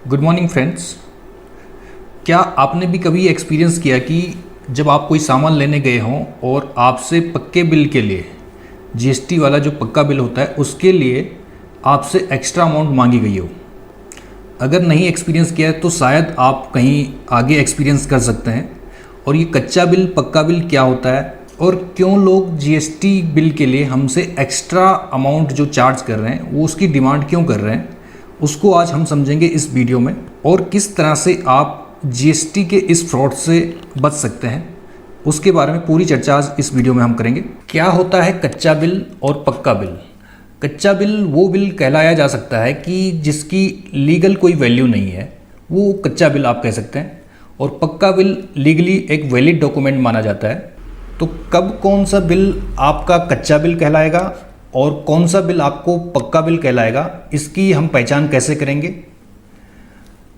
Good morning friends. क्या आपने भी कभी एक्सपीरियंस किया कि जब आप कोई सामान लेने गए हों और आपसे पक्के बिल के लिए जीएसटी वाला जो पक्का बिल होता है उसके लिए आपसे एक्स्ट्रा अमाउंट मांगी गई हो? अगर नहीं एक्सपीरियंस किया है तो शायद आप कहीं आगे एक्सपीरियंस कर सकते हैं। और ये कच्चा बिल पक्का बिल क्या होता है और क्यों लोग जीएसटी बिल के लिए हमसे एक्स्ट्रा अमाउंट जो चार्ज कर रहे हैं वो उसकी डिमांड क्यों कर रहे हैं, उसको आज हम समझेंगे इस वीडियो में। और किस तरह से आप जीएसटी के इस फ्रॉड से बच सकते हैं उसके बारे में पूरी चर्चा आज इस वीडियो में हम करेंगे। क्या होता है कच्चा बिल और पक्का बिल? कच्चा बिल वो बिल कहलाया जा सकता है कि जिसकी लीगल कोई वैल्यू नहीं है, वो कच्चा बिल आप कह सकते हैं। और पक्का बिल लीगली एक वैलिड डॉक्यूमेंट माना जाता है। तो कब कौन सा बिल आपका कच्चा बिल कहलाएगा और कौन सा बिल आपको पक्का बिल कहलाएगा, इसकी हम पहचान कैसे करेंगे?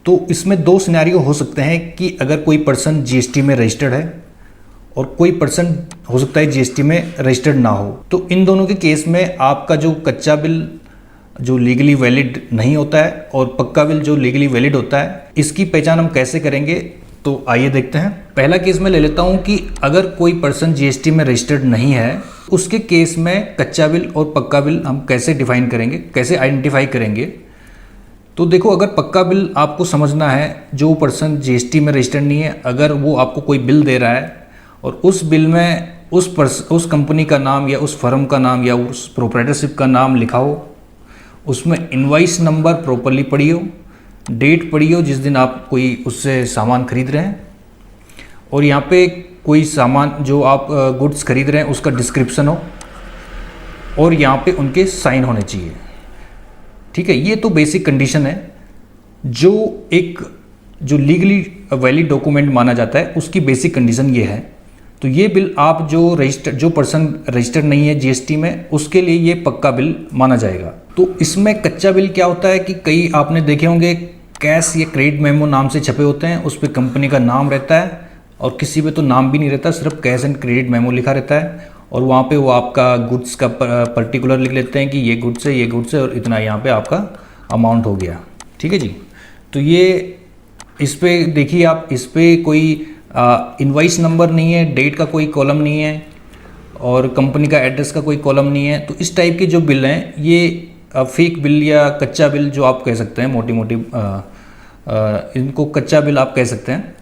तो इसमें दो सिनेरियो हो सकते हैं कि अगर कोई पर्सन जीएसटी में रजिस्टर्ड है और कोई पर्सन हो सकता है जीएसटी में रजिस्टर्ड ना हो। तो इन दोनों के केस में आपका जो कच्चा बिल जो लीगली वैलिड नहीं होता है और पक्का बिल जो लीगली वैलिड होता है, इसकी पहचान हम कैसे करेंगे? तो आइए देखते हैं। पहला केस मैं ले लेता हूं कि अगर कोई पर्सन जीएसटी में रजिस्टर्ड नहीं है, उसके केस में कच्चा बिल और पक्का बिल हम कैसे डिफाइन करेंगे, कैसे आइडेंटिफाई करेंगे? तो देखो, अगर पक्का बिल आपको समझना है, जो पर्सन जीएसटी में रजिस्टर्ड नहीं है, अगर वो आपको कोई बिल दे रहा है और उस बिल में उस कंपनी का नाम या उस फर्म का नाम या उस प्रोप्राइटरशिप का नाम लिखा हो, उसमें इनवॉइस नंबर प्रॉपरली पड़ी हो, डेट पड़ी हो जिस दिन आप कोई उससे सामान खरीद रहे हैं, और यहाँ पे कोई सामान जो आप गुड्स खरीद रहे हैं उसका डिस्क्रिप्शन हो, और यहाँ पे उनके साइन होने चाहिए। ठीक है, ये तो बेसिक कंडीशन है जो लीगली वैलिड डॉक्यूमेंट माना जाता है, उसकी बेसिक कंडीशन ये है। तो ये बिल आप जो पर्सन रजिस्टर्ड नहीं है जीएसटी में, उसके लिए ये पक्का बिल माना जाएगा। तो इसमें कच्चा बिल क्या होता है कि कई आपने देखे होंगे कैश या क्रेडिट मेमो नाम से छपे होते हैं, उस पर कंपनी का नाम रहता है और किसी पे तो नाम भी नहीं रहता, सिर्फ कैश एंड क्रेडिट मेमो लिखा रहता है, और वहाँ पे वो आपका गुड्स का पर्टिकुलर लिख लेते हैं कि ये गुड्स है और इतना यहाँ पे आपका अमाउंट हो गया। ठीक है जी। तो ये इस पे देखिए आप, इस पे कोई इनवॉइस नंबर नहीं है, डेट का कोई कॉलम नहीं है और कंपनी का एड्रेस का कोई कॉलम नहीं है। तो इस टाइप के जो बिल हैं ये फेक बिल या कच्चा बिल जो आप कह सकते हैं, मोटी मोटी इनको कच्चा बिल आप कह सकते हैं।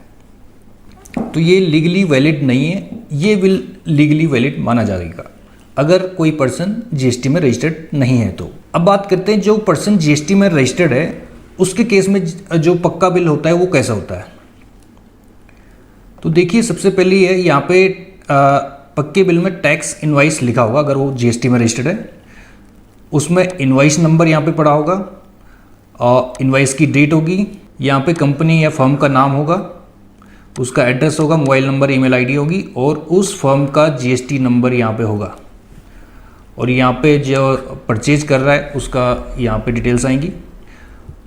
तो ये लीगली वैलिड नहीं है, ये बिल लीगली वैलिड माना जाएगा अगर कोई पर्सन जीएसटी में रजिस्टर्ड नहीं है। तो अब बात करते हैं जो पर्सन जीएसटी में रजिस्टर्ड है उसके केस में जो पक्का बिल होता है वो कैसा होता है। तो देखिए, सबसे पहले है यहाँ पे पक्के बिल में टैक्स इनवॉइस लिखा होगा अगर वो जीएसटी में रजिस्टर्ड है, उसमें इनवॉइस नंबर यहाँ पे पड़ा होगा और इनवॉइस की डेट होगी, यहाँ पे कंपनी या फर्म का नाम होगा, उसका एड्रेस होगा, मोबाइल नंबर, ईमेल आईडी होगी और उस फर्म का जीएसटी नंबर यहाँ पे होगा। और यहाँ पे जो परचेज कर रहा है उसका यहाँ पे डिटेल्स आएंगी,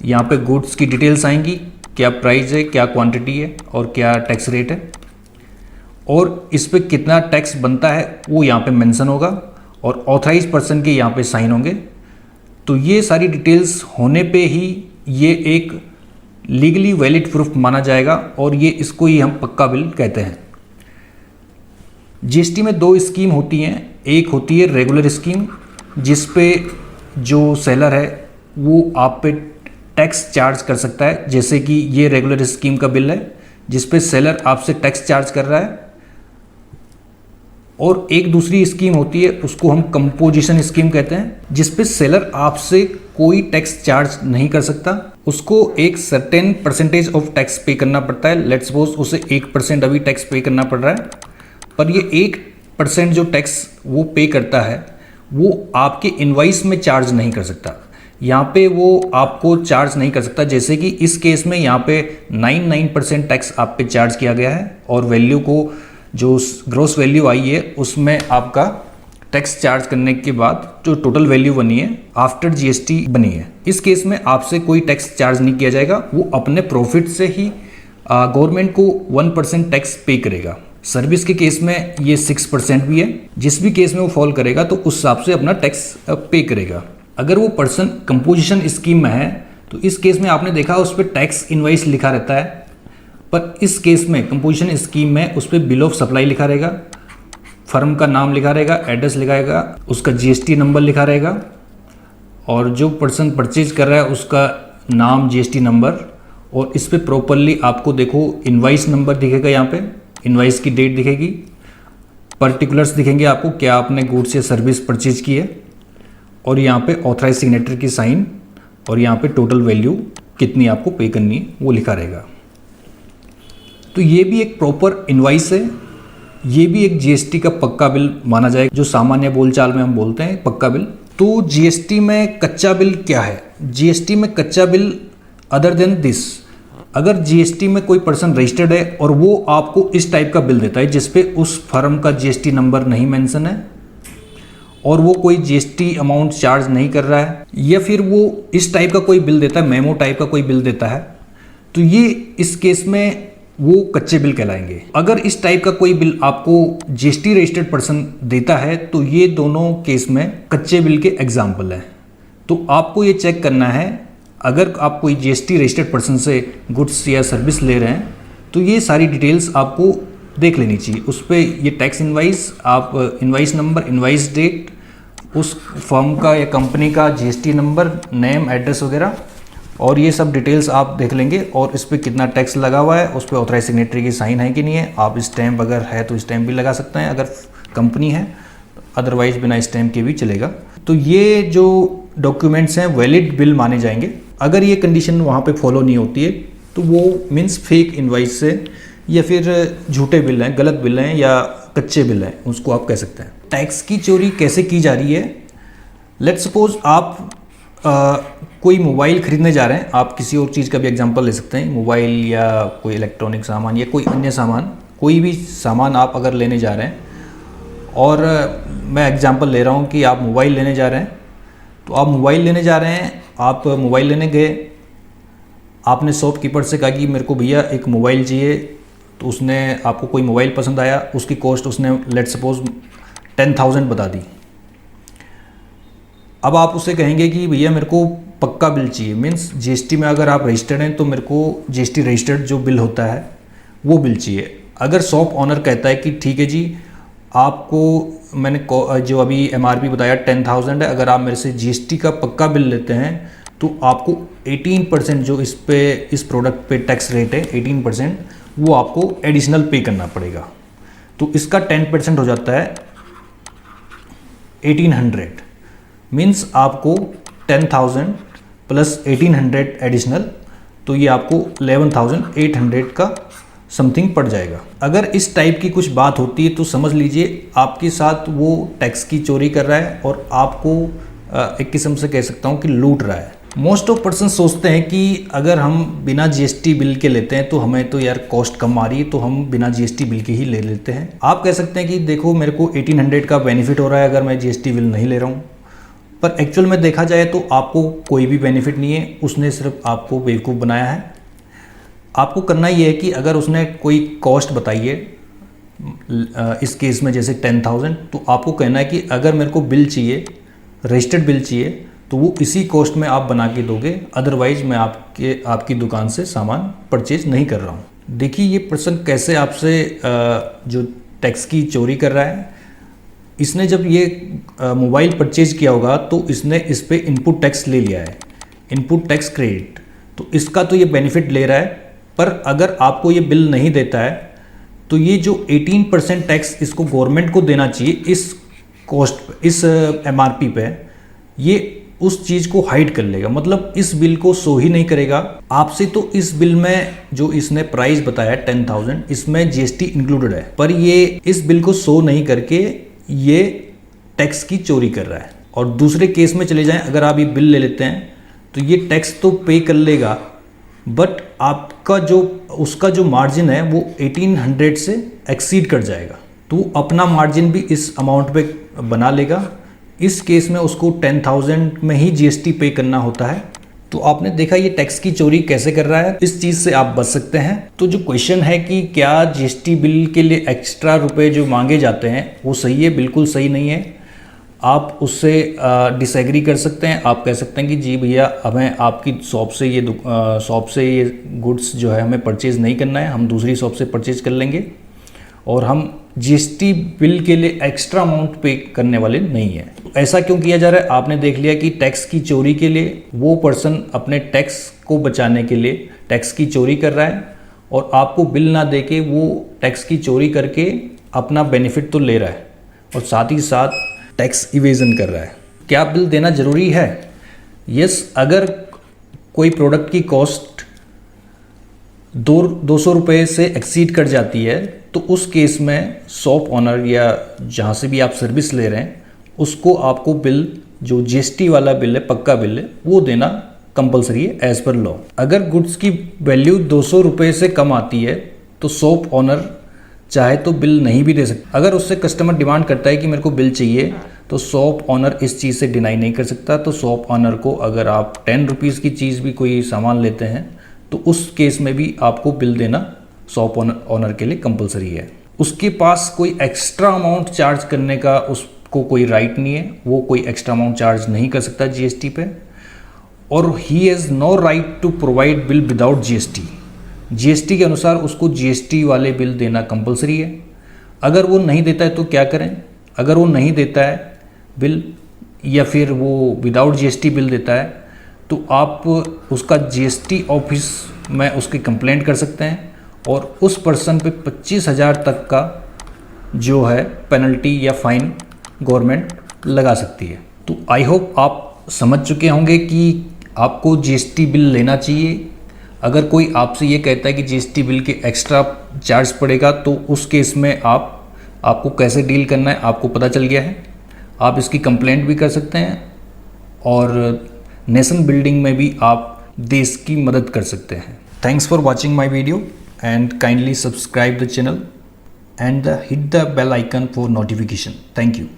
यहाँ पे गुड्स की डिटेल्स आएंगी, क्या प्राइस है, क्या क्वांटिटी है और क्या टैक्स रेट है, और इस पे कितना टैक्स बनता है वो यहाँ पे मेंशन होगा, और ऑथराइज पर्सन के यहाँ पे साइन होंगे। तो ये सारी डिटेल्स होने पे ही ये एक लीगली वैलिड प्रूफ माना जाएगा और ये इसको ही हम पक्का बिल कहते हैं। जीएसटी में दो स्कीम होती हैं, एक होती है रेगुलर स्कीम जिस पे जो सेलर है वो आप पे टैक्स चार्ज कर सकता है, जैसे कि ये रेगुलर स्कीम का बिल है जिस पे सेलर आपसे टैक्स चार्ज कर रहा है। और एक दूसरी स्कीम होती है, उसको हम कंपोजिशन स्कीम कहते हैं, जिस पे सेलर आपसे कोई टैक्स चार्ज नहीं कर सकता, उसको एक सर्टेन परसेंटेज ऑफ टैक्स पे करना पड़ता है। लेट्स सपोज उसे 1% अभी टैक्स पे करना पड़ रहा है, पर ये 1% जो टैक्स वो पे करता है वो आपके इनवॉइस में चार्ज नहीं कर सकता, यहाँ पे वो आपको चार्ज नहीं कर सकता। जैसे कि इस केस में यहाँ पे 99% टैक्स आप पे चार्ज किया गया है और वैल्यू को जो ग्रॉस वैल्यू आई है उसमें आपका टैक्स चार्ज करने के बाद जो टोटल वैल्यू बनी है आफ्टर जीएसटी बनी है। इस केस में आपसे कोई टैक्स चार्ज नहीं किया जाएगा, वो अपने प्रॉफिट से ही गवर्नमेंट को 1% टैक्स पे करेगा। सर्विस के केस में ये 6% भी है, जिस भी केस में वो फॉल करेगा तो उस हिसाब से अपना टैक्स पे करेगा। अगर वो पर्सन कंपोजिशन स्कीम में है तो इस केस में आपने देखा उस पर टैक्स इनवाइस लिखा रहता है, पर इस केस में कंपोजिशन स्कीम में उस पर बिल ऑफ सप्लाई लिखा रहेगा, फर्म का नाम लिखा रहेगा, एड्रेस लिखा रहेगा, उसका जीएसटी नंबर लिखा रहेगा, और जो पर्सन परचेज कर रहा है उसका नाम, जीएसटी नंबर, और इस पर प्रॉपरली आपको देखो इनवाइस नंबर दिखेगा, यहाँ पे इनवाइस की डेट दिखेगी, पर्टिकुलर्स दिखेंगे आपको क्या आपने गुड्स या सर्विस परचेज की है, और यहाँ पे ऑथराइज सिग्नेचर की साइन, और यहाँ पे टोटल वैल्यू कितनी आपको पे करनी है वो लिखा रहेगा। तो ये भी एक प्रॉपर इनवाइस है, ये भी एक जीएसटी का पक्का बिल माना जाएगा, जो सामान्य बोलचाल में हम बोलते हैं पक्का बिल। तो जीएसटी में कच्चा बिल क्या है? जीएसटी में कच्चा बिल अदर देन दिस, अगर जीएसटी में कोई पर्सन रजिस्टर्ड है और वो आपको इस टाइप का बिल देता है जिसपे उस फर्म का जीएसटी नंबर नहीं मेंशन है, और वो कोई जीएसटी अमाउंट चार्ज नहीं कर रहा है, या फिर वो इस टाइप का कोई बिल देता है, मेमो टाइप का कोई बिल देता है, तो ये इस केस में वो कच्चे बिल कहलाएंगे। अगर इस टाइप का कोई बिल आपको जीएसटी रजिस्टर्ड पर्सन देता है तो ये दोनों केस में कच्चे बिल के एग्जाम्पल हैं। तो आपको ये चेक करना है, अगर आप कोई जीएसटी रजिस्टर्ड पर्सन से गुड्स या सर्विस ले रहे हैं तो ये सारी डिटेल्स आपको देख लेनी चाहिए। उस पर ये टैक्स इनवाइस, आप इनवाइस नंबर, इनवाइस डेट, उस फर्म का या कंपनी का जीएसटी नंबर, नेम, एड्रेस वगैरह, और ये सब डिटेल्स आप देख लेंगे, और इस पर कितना टैक्स लगा हुआ है, उस पर ऑथराइज सिग्नेटरी की साइन है कि नहीं है। आप स्टैम्प अगर है तो स्टैम्प भी लगा सकते हैं अगर कंपनी है, अदरवाइज बिना स्टैम्प के भी चलेगा। तो ये जो डॉक्यूमेंट्स हैं वैलिड बिल माने जाएंगे। अगर ये कंडीशन वहाँ पे फॉलो नहीं होती है तो वो मीन्स फेक इनवाइस से, या फिर झूठे बिल हैं, गलत बिल हैं, या कच्चे बिल हैं, उसको आप कह सकते हैं। टैक्स की चोरी कैसे की जा रही है? लेट्स सपोज आप कोई मोबाइल खरीदने जा रहे हैं, आप किसी और चीज़ का भी एग्जांपल ले सकते हैं, मोबाइल या कोई इलेक्ट्रॉनिक सामान या कोई अन्य सामान, कोई भी सामान आप अगर लेने जा रहे हैं, और मैं एग्जांपल ले रहा हूँ कि आप मोबाइल लेने जा रहे हैं, तो आप मोबाइल लेने जा रहे हैं, आप मोबाइल लेने गए, आपने शॉपकीपर से कहा कि मेरे को भैया एक मोबाइल चाहिए, तो उसने आपको कोई मोबाइल पसंद आया, उसकी कॉस्ट उसने लेट्स सपोज 10,000 बता दी। अब आप उससे कहेंगे कि भैया मेरे को पक्का बिल चाहिए, मीन्स जीएसटी में अगर आप रजिस्टर्ड हैं तो मेरे को जीएसटी रजिस्टर्ड जो बिल होता है वो बिल चाहिए। अगर शॉप ऑनर कहता है कि ठीक है जी, आपको मैंने जो अभी एमआरपी बताया 10,000 है, अगर आप मेरे से जीएसटी का पक्का बिल लेते हैं तो आपको 18% जो इस प्रोडक्ट पे टैक्स रेट है 18%, वो आपको एडिशनल पे करना पड़ेगा। तो इसका 10% हो जाता है 1800, मीन्स आपको 10,000 प्लस 1800 एडिशनल, तो ये आपको 11,800 का समथिंग पड़ जाएगा। अगर इस टाइप की कुछ बात होती है तो समझ लीजिए आपके साथ वो टैक्स की चोरी कर रहा है और आपको एक किस्म से कह सकता हूँ कि लूट रहा है। मोस्ट ऑफ पर्सन सोचते हैं कि अगर हम बिना जीएसटी बिल के लेते हैं तो हमें तो यार कॉस्ट कम आ रही है, तो हम बिना जीएसटी बिल के ही ले लेते हैं। आप कह सकते हैं कि देखो मेरे को 1800 का बेनिफिट हो रहा है अगर मैं जीएसटी बिल नहीं ले रहा हूँ, पर एक्चुअल में देखा जाए तो आपको कोई भी बेनिफिट नहीं है, उसने सिर्फ आपको बेवकूफ़ बनाया है। आपको करना ये है कि अगर उसने कोई कॉस्ट बताई है, इस केस में जैसे 10,000, तो आपको कहना है कि अगर मेरे को बिल चाहिए, रजिस्टर्ड बिल चाहिए, तो वो इसी कॉस्ट में आप बना के दोगे, अदरवाइज मैं आपकी दुकान से सामान परचेज नहीं कर रहा हूँ। देखिए ये पर्सन कैसे आपसे जो टैक्स की चोरी कर रहा है। इसने जब ये मोबाइल परचेज किया होगा तो इसने इस पर इनपुट टैक्स ले लिया है, इनपुट टैक्स क्रेडिट, तो इसका तो ये बेनिफिट ले रहा है। पर अगर आपको ये बिल नहीं देता है तो ये जो 18% टैक्स इसको गवर्नमेंट को देना चाहिए इस कॉस्ट पे, इस एमआरपी पे, ये उस चीज़ को हाइड कर लेगा, मतलब इस बिल को शो ही नहीं करेगा आपसे। तो इस बिल में जो इसने प्राइस बताया 10,000, इसमें जीएसटी इंक्लूडेड है, पर ये इस बिल को शो नहीं करके ये टैक्स की चोरी कर रहा है। और दूसरे केस में चले जाएं, अगर आप ये बिल ले लेते हैं तो ये टैक्स तो पे कर लेगा, बट आपका जो उसका जो मार्जिन है वो 1800 से एक्सीड कर जाएगा, तो अपना मार्जिन भी इस अमाउंट पे बना लेगा। इस केस में उसको 10,000 में ही जीएसटी पे करना होता है। तो आपने देखा ये टैक्स की चोरी कैसे कर रहा है, इस चीज़ से आप बच सकते हैं। तो जो क्वेश्चन है कि क्या जीएसटी बिल के लिए एक्स्ट्रा रुपए जो मांगे जाते हैं वो सही है, बिल्कुल सही नहीं है। आप उससे डिसएग्री कर सकते हैं। आप कह सकते हैं कि जी भैया, हमें आपकी शॉप से ये गुड्स जो है हमें परचेज़ नहीं करना है, हम दूसरी शॉप से परचेज़ कर लेंगे और हम जीएसटी बिल के लिए एक्स्ट्रा अमाउंट पे करने वाले नहीं हैं। ऐसा क्यों किया जा रहा है? आपने देख लिया कि टैक्स की चोरी के लिए वो पर्सन अपने टैक्स को बचाने के लिए टैक्स की चोरी कर रहा है और आपको बिल ना दे के वो टैक्स की चोरी करके अपना बेनिफिट तो ले रहा है और साथ ही साथ टैक्स इवेजन कर रहा है। क्या बिल देना ज़रूरी है? यस, अगर कोई प्रोडक्ट की कॉस्ट 200 रुपये से एक्सीड कर जाती है तो उस केस में शॉप ऑनर या जहाँ से भी आप सर्विस ले रहे हैं उसको आपको बिल, जो जीएसटी वाला बिल है, पक्का बिल है, वो देना कंपलसरी है एज पर लॉ। अगर गुड्स की वैल्यू 200 रुपये से कम आती है तो शॉप ऑनर चाहे तो बिल नहीं भी दे सकता। अगर उससे कस्टमर डिमांड करता है कि मेरे को बिल चाहिए तो शॉप ऑनर इस चीज़ से डिनाई नहीं कर सकता। तो शॉप ऑनर को, अगर आप 10 रुपीज़ की चीज़ भी कोई सामान लेते हैं तो उस केस में भी आपको बिल देना शॉप ऑनर के लिए कंपलसरी है। उसके पास कोई एक्स्ट्रा अमाउंट चार्ज करने का उसको कोई राइट नहीं है, वो कोई एक्स्ट्रा अमाउंट चार्ज नहीं कर सकता जीएसटी पे। और ही has no right to provide bill without GST. GST के अनुसार उसको जीएसटी वाले बिल देना कंपलसरी है। अगर वो नहीं देता है तो क्या करें? अगर वो नहीं देता है बिल या फिर वो विदाउट जीएसटी बिल देता है तो आप उसका जीएसटी ऑफिस में उसकी कंप्लेंट कर सकते हैं और उस पर्सन पे 25,000 तक का जो है पेनल्टी या फाइन गवर्नमेंट लगा सकती है। तो आई होप आप समझ चुके होंगे कि आपको जीएसटी बिल लेना चाहिए। अगर कोई आपसे ये कहता है कि जीएसटी बिल के एक्स्ट्रा चार्ज पड़ेगा तो उस केस में आपको कैसे डील करना है आपको पता चल गया है। आप इसकी कंप्लेंट भी कर सकते हैं और नेशन बिल्डिंग में भी आप देश की मदद कर सकते हैं। Thanks for watching my video and kindly subscribe the channel and hit the bell icon for notification. Thank you.